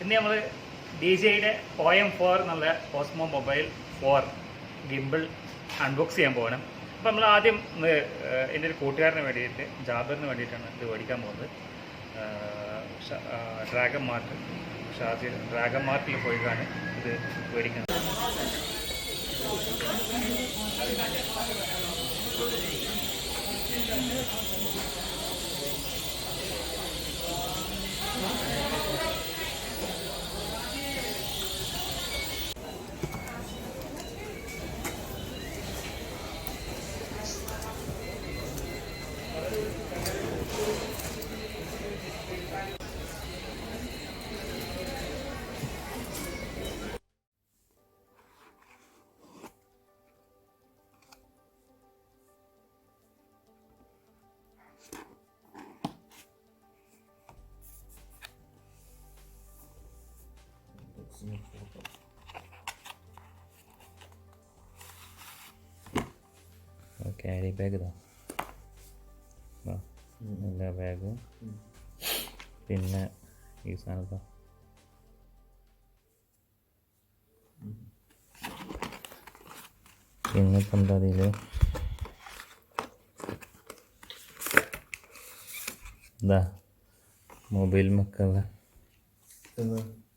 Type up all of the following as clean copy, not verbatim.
ഇന്ന് നമ്മൾ DJയുടെ OM4 എന്നുള്ള ഓസ്മോ മൊബൈൽ 4 ഗിംബിൾ അൺബോക്സ് ചെയ്യാൻ പോകണം. അപ്പോൾ നമ്മൾ ആദ്യം എൻ്റെ ഒരു കൂട്ടുകാരന് വേണ്ടിയിട്ട് ജാബറിന് വേണ്ടിയിട്ടാണ് ഇത് മേടിക്കാൻ പോകുന്നത്. ഡ്രാഗൺ മാർട്ടിൽ പോയിട്ടാണ് ഇത് മേടിക്കുന്നത്. ക്യാരി ബാഗ് ഇതാ, എല്ലാ ബാഗ്. പിന്നെ ഈ സാധനം പിന്നെ ഇപ്പം എന്താ അതിൽ എന്താ മൊബൈൽ മക്കുള്ള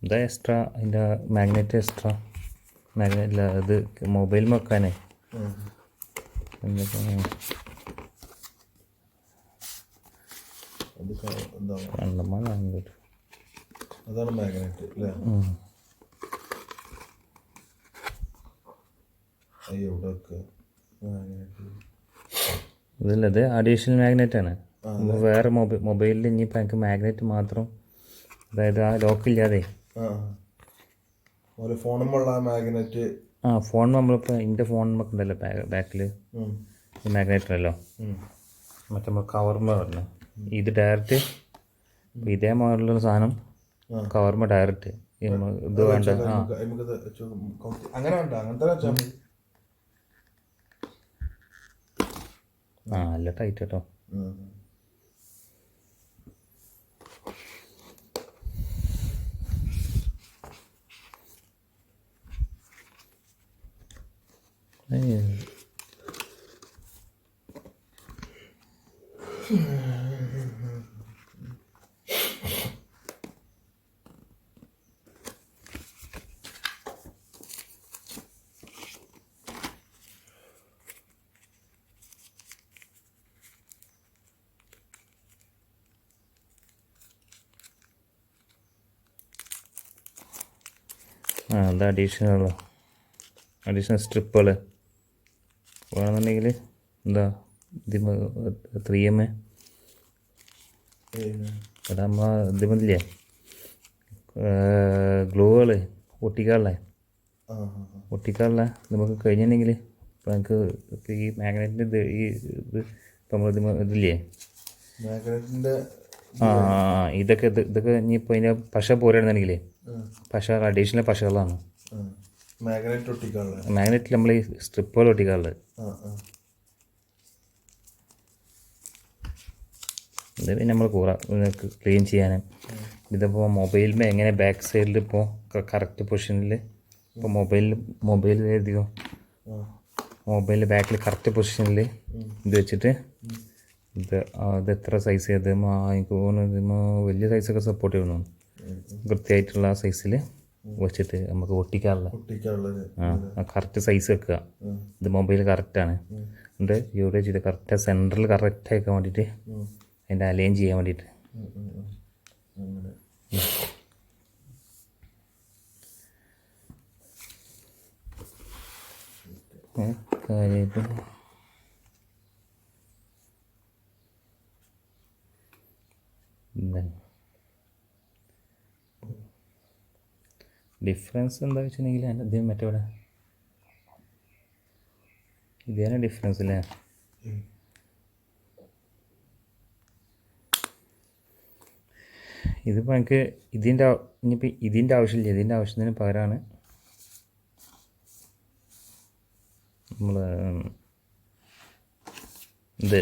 ഇതാ എക്സ്ട്രാ, അതിൻ്റെ മാഗ്നറ്റ് എക്സ്ട്രാ മാഗ്നറ്റ് ഇല്ല, ഇത് മൊബൈൽ വെക്കാനേ. അതാണ് മാഗ്നറ്റ് അല്ലേ? ഇതല്ല, ഇത് അഡീഷണൽ മാഗ്നറ്റ് ആണ്. വേറെ മൊബൈലിൽ ഇനിയിപ്പോൾ എനിക്ക് മാഗ്നറ്റ് മാത്രം, അതായത് ആ ലോക്കില്ലാതെ ഫോണുമുള്ള മാഗ്നറ്റ്. ഫോൺ നമ്മളിപ്പോൾ എൻ്റെ ഫോൺ ഉണ്ടല്ലോ ബാക്കിൽ മാഗ്നറ്റ് ഉണ്ടല്ലോ, മറ്റേ നമ്മൾ കവർമ പറഞ്ഞു. ഇത് ഡയറക്റ്റ് ഇതേ മോഡലുള്ള സാധനം കവർമ ഡയറക്റ്റ് ഇത് വേണ്ട. നല്ല ടൈറ്റ് കേട്ടോ. അത് അഡീഷണൽ സ്ട്രിപ്പുകൾ വേണമെന്നുണ്ടെങ്കിൽ എന്താ ഇതിമ 3M ഇവിടെ നമ്മൾ ഇതിമില്ലേ ഗ്ലൂകൾ ഒട്ടിക്കാനുള്ള നമുക്ക് കഴിഞ്ഞിട്ടുണ്ടെങ്കിൽ ഇപ്പം നമുക്ക് ഇപ്പം ഈ മാഗ്നറ്റിൻ്റെ ഇത് ഇപ്പം നമ്മൾ ഇതില്ലേ ഇതൊക്കെ ഇനിയിപ്പോൾ അതിൻ്റെ പശ പോരാണെന്നുണ്ടെങ്കിലേ പശ അഡീഷണൽ പശകളാണ് മാഗ്നറ്റിൽ നമ്മൾ ഈ സ്ട്രിപ്പുകൾ ഒട്ടിക്കാറുള്ളത്. ഇത് പിന്നെ നമ്മൾ ക്ലീൻ ചെയ്യാനും ഇതിപ്പോൾ മൊബൈലിൽ എങ്ങനെ ബാക്ക് സൈഡിൽ ഇപ്പോൾ കറക്റ്റ് പൊസിഷനിൽ ഇപ്പോൾ മൊബൈൽ അധികം മൊബൈലിൽ ബാക്കിൽ കറക്റ്റ് പൊസിഷനിൽ ഇത് വെച്ചിട്ട് ഇത് എത്ര സൈസ് ചെയ്ത് എനിക്ക് തോന്നുന്നു വലിയ സൈസൊക്കെ സപ്പോർട്ട് ചെയ്യുന്നു. വൃത്തിയായിട്ടുള്ള സൈസിൽ വെച്ചിട്ട് നമുക്ക് ഒട്ടിക്കാറുള്ള കറക്റ്റ് സൈസ് വെക്കുക. ഇത് മൊബൈൽ കറക്റ്റാണ്. എന്നിട്ട് ഇവിടെ ചെയ്ത് കറക്റ്റ് സെൻറ്ററിൽ കറക്റ്റ് ആക്കാൻ വേണ്ടിയിട്ട് അതിൻ്റെ അലൈൻ ചെയ്യാൻ വേണ്ടിയിട്ട് കാര്യമായിട്ട് ഡിഫറൻസ് എന്താ വെച്ചിട്ടുണ്ടെങ്കിൽ ഇത് മറ്റേ ഇവിടെ ഇതേനെ ഡിഫറൻസ് അല്ലേ. ഇതിപ്പോൾ എനിക്ക് ഇനിയിപ്പോൾ ഇതിൻ്റെ ആവശ്യമില്ല. ഇതിൻ്റെ ആവശ്യത്തിന് പകരമാണ് നമ്മൾ ഇത്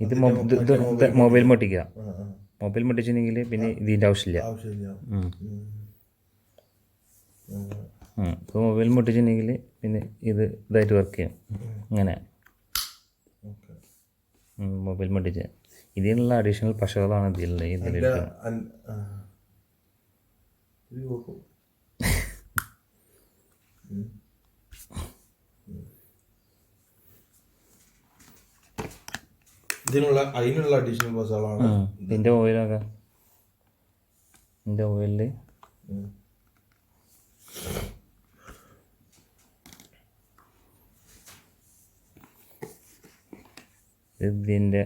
ഇത് മൊബൈൽ ഒട്ടിക്കുക. മൊബൈൽ പൊട്ടിച്ചിട്ടുണ്ടെങ്കിൽ പിന്നെ ഇതിൻ്റെ ആവശ്യമില്ല. ആവശ്യമില്ല. ഇപ്പോൾ മൊബൈൽ പൊട്ടിച്ചിട്ടുണ്ടെങ്കിൽ പിന്നെ ഇത് ഇതായിട്ട് വർക്ക് ചെയ്യും. അങ്ങനെ മൊബൈൽ പൊട്ടിച്ച് ഇതിനുള്ള അഡീഷണൽ പശകളാണ് ഇതിലുള്ളത്. ഇതിലിട്ട് അതിനുള്ള അഡീഷണൽ പശകളാണ്. ഇതിൻ്റെ ഓയിലൊക്കെ ഇതിൻ്റെ ഓയിലിൽ ഇതിൻ്റെ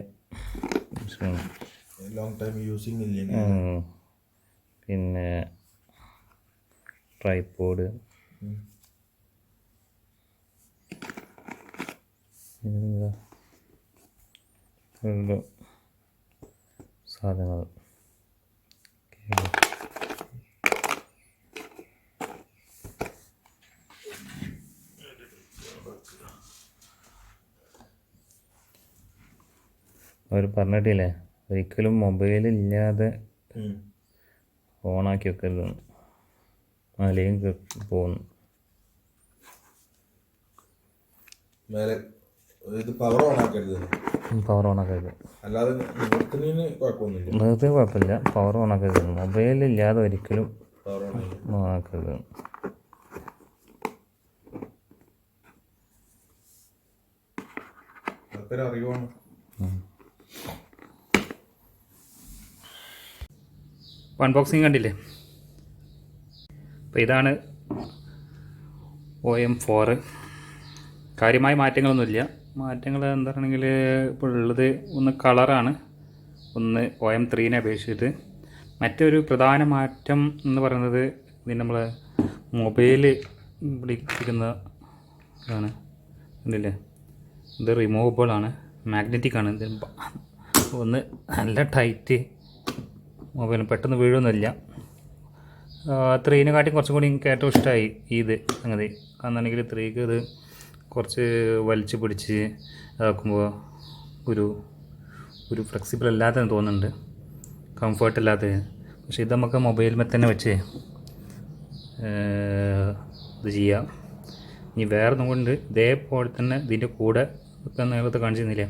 ലോങ് ടൈം യൂസിങ് ഇല്ല. പിന്നെ ട്രൈപോഡ്, സാധനങ്ങൾ, അവർ പറഞ്ഞിട്ടില്ലേ ഒരിക്കലും മൊബൈലില്ലാതെ ഓണാക്കി വെക്കരുത്, അല്ലെങ്കിൽ പോകുന്നു. പവർ ഓണാക്കരുത്. അല്ലാതെ നിർത്തിന് കുഴപ്പമില്ല, പവർ ഓണാക്കരുത്. മൊബൈലില്ലാതെ ഒരിക്കലും ഓണാക്കരുത്. അറിവാണ്. അൺബോക്സിങ് കണ്ടില്ലേ? അപ്പോൾ ഇതാണ് OM4. കാര്യമായ മാറ്റങ്ങളൊന്നുമില്ല. മാറ്റങ്ങൾ എന്താ പറയുകയാണെങ്കിൽ ഇപ്പോൾ ഉള്ളത് ഒന്ന് കളറാണ്, ഒന്ന് OM3നെ അപേക്ഷിച്ചിട്ട്. മറ്റൊരു പ്രധാന മാറ്റം എന്ന് പറയുന്നത് ഇത് നമ്മൾ മൊബൈൽ പിടിക്കുന്ന ഇതാണ്. കണ്ടില്ലേ? ഇത് റിമൂവബിൾ ആണ്, മാഗ്നറ്റിക് ആണ്. ഇത് ഒന്ന് നല്ല ടൈറ്റ്, മൊബൈൽ പെട്ടെന്ന് വീഴൊന്നുമില്ല. 3നെക്കാട്ടി കുറച്ചും കൂടി എനിക്ക് ഏറ്റവും ഇഷ്ടമായി ഇത് സംഗതി. അന്നാണെങ്കിൽ 3ക്ക് ഇത് കുറച്ച് വലിച്ചു പിടിച്ച് ഇതാക്കുമ്പോൾ ഒരു ഫ്ലെക്സിബിൾ അല്ലാതെന്ന് തോന്നുന്നുണ്ട്, കംഫർട്ട് ഇല്ലാതെ. പക്ഷേ ഇത് നമുക്ക് മൊബൈലിൽ തന്നെ വെച്ച് ഇത് ചെയ്യാം. ഇനി വേറെ ഒന്നും കൊണ്ട് ഇതേപോലെ തന്നെ ഇതിൻ്റെ കൂടെ ഒക്കെ നേരത്തെ കാണിച്ചിരുന്നില്ലേ,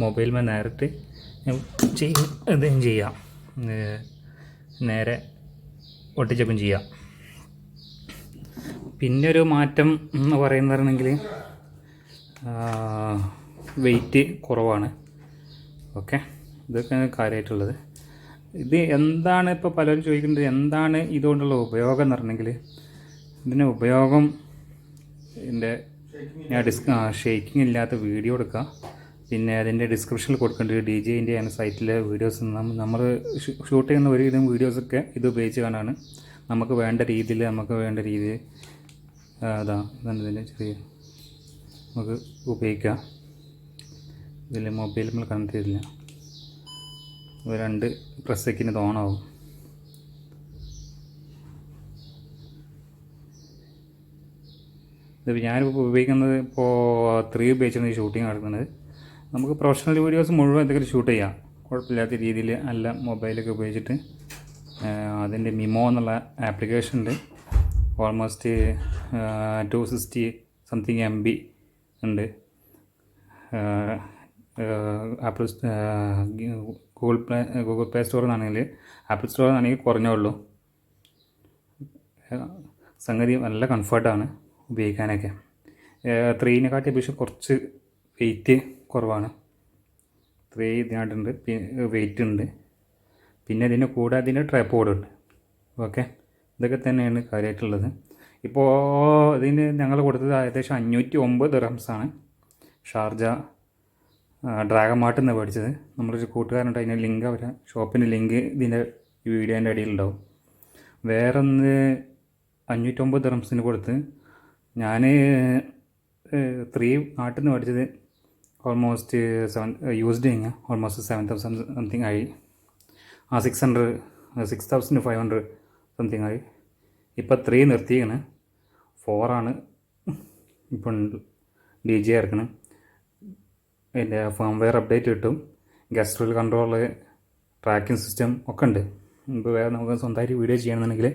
മൊബൈലിൽ നേരിട്ട് ഇതും ചെയ്യാം, നേരെ ഒട്ടിച്ചപ്പം ചെയ്യാം. പിന്നെ ഒരു മാറ്റം എന്ന് പറയുന്നതാണെങ്കിൽ വെയിറ്റ് കുറവാണ്. ഓക്കെ, ഇതൊക്കെ കാര്യമായിട്ടുള്ളത്. ഇത് എന്താണ് ഇപ്പോൾ പലരും ചോദിക്കുന്നത്, എന്താണ് ഇതുകൊണ്ടുള്ള ഉപയോഗം എന്ന് പറഞ്ഞെങ്കിൽ, ഇതിൻ്റെ ഉപയോഗം ഞാൻ ഷെയ്ക്കിംഗ് ഇല്ലാത്ത വീഡിയോ എടുക്കുക. പിന്നെ അതിൻ്റെ ഡിസ്ക്രിപ്ഷനിൽ കൊടുക്കേണ്ടത് DJൻ്റെ സൈറ്റിലെ വീഡിയോസ്. നമ്മൾ ഷൂട്ട് ചെയ്യുന്ന ഒരുവിധം വീഡിയോസൊക്കെ ഇത് ഉപയോഗിച്ച് കാണാണ്. നമുക്ക് വേണ്ട രീതിയിൽ ഇതാണ് ഇതിൻ്റെ ചെറിയ നമുക്ക് ഉപയോഗിക്കാം. ഇതിൽ മൊബൈൽ നമ്മൾ കണക്ട് ചെയ്തില്ല, 2 പ്രസ്സെക്കിന് ഇത് ഓണാവും. ഇത് ഞാനിപ്പോൾ ഉപയോഗിക്കുന്നത് ഇപ്പോൾ 3 ഉപയോഗിച്ചാണ് ഈ ഷൂട്ടിങ് നടക്കുന്നത്. നമുക്ക് പ്രൊഫഷണൽ വീഡിയോസ് മുഴുവൻ എന്തെങ്കിലും ഷൂട്ട് ചെയ്യാം കുഴപ്പമില്ലാത്ത രീതിയിൽ. അല്ല മൊബൈലൊക്കെ ഉപയോഗിച്ചിട്ട് അതിൻ്റെ മിമോ എന്നുള്ള ആപ്ലിക്കേഷൻ ഉണ്ട്. ഓൾമോസ്റ്റ് 260 സംതിങ് MB ഉണ്ട്. ആപ്പിൾ ഗൂഗിൾ പ്ലേ സ്റ്റോറിൽ നിന്നാണെങ്കിൽ, ആപ്പിൾ സ്റ്റോറിൽ നിന്നാണെങ്കിൽ കുറഞ്ഞേ ഉള്ളൂ. സംഗതി നല്ല കംഫർട്ടാണ് ഉപയോഗിക്കാനൊക്കെ. 3നെക്കാട്ടി അപേക്ഷിച്ച് കുറച്ച് വെയിറ്റ് കുറവാണ്. 3 ഇതിനായിട്ടുണ്ട്, വെയിറ്റ് ഉണ്ട്. പിന്നെ ഇതിൻ്റെ കൂടെ അതിൻ്റെ ട്രൈപോഡ് ഉണ്ട്. ഓക്കെ, ഇതൊക്കെ തന്നെയാണ് കാര്യമായിട്ടുള്ളത്. ഇപ്പോൾ ഇതിന് ഞങ്ങൾ കൊടുത്തത് ഏകദേശം 509 ദിർഹംസാണ്. ഷാർജ ഡ്രാഗൺ മാർട്ടിൽ നിന്ന് മേടിച്ചത്. നമ്മളൊരു കൂട്ടുകാരുണ്ട്, അതിൻ്റെ ലിങ്ക് അവരെ ഷോപ്പിൻ്റെ ലിങ്ക് ഇതിൻ്റെ ഈ വീഡിയോൻ്റെ അടിയിലുണ്ടാവും. വേറൊന്ന് 509 ദിർഹംസിന് കൊടുത്ത് ഞാൻ 3 നാട്ടിൽ നിന്ന് മേടിച്ചത് ഓൾമോസ്റ്റ് 7,000 സംതിങ് ആയി. 6,500 സംതിങ് ആയി. ഇപ്പം 3 നിർത്തിയാണ്, 4 ഇപ്പം DJ ഇറക്കണം. അതിൻ്റെ ഫേംവെയർ അപ്ഡേറ്റ് കിട്ടും. ഗസ്ട്രൽ കൺട്രോൾ ട്രാക്കിംഗ് സിസ്റ്റം ഒക്കെ ഉണ്ട്. ഇപ്പോൾ വേറെ നമുക്ക് സ്വന്തമായിട്ട് വീഡിയോ ചെയ്യണമെന്നുണ്ടെങ്കിൽ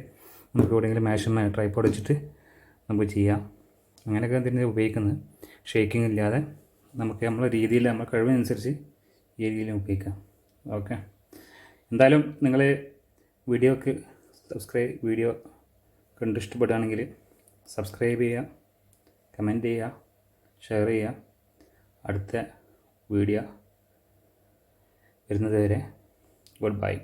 നമുക്ക് എവിടെയെങ്കിലും മേശമേ ട്രൈപ്പോഡ് വെച്ചിട്ട് നമുക്ക് ചെയ്യാം. അങ്ങനെയൊക്കെ തന്നെ ഉപയോഗിക്കുന്നത്. ഷേക്കിംഗ് ഇല്ലാതെ നമുക്ക് നമ്മളെ രീതിയിൽ നമ്മുടെ കഴിവിനനുസരിച്ച് ഈ രീതിയിൽ ഉപയോഗിക്കാം. ഓക്കെ, എന്തായാലും നിങ്ങൾ വീഡിയോ കണ്ട് ഇഷ്ടപ്പെടുകയാണെങ്കിൽ സബ്സ്ക്രൈബ് ചെയ്യുക, കമൻറ്റ് ചെയ്യുക, ഷെയർ ചെയ്യുക. അടുത്ത വീഡിയോ വരുന്നത് വരെ ഗുഡ് ബൈ.